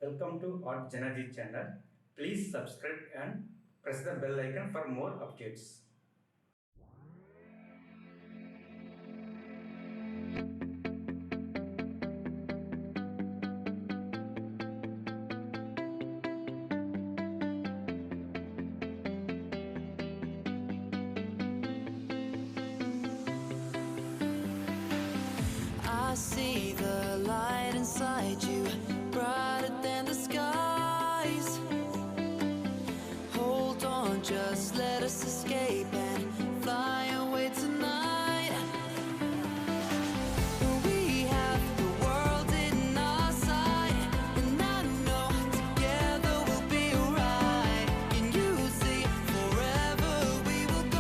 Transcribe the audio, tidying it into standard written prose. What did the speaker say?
Welcome to JanaG channel. Please subscribe and press the bell icon for more updates. I see the light inside you, brighter than the skies. Hold on, just let us escape and fly away tonight. We have the world in our sight, and I know together we'll be alright. Can you see forever we will go?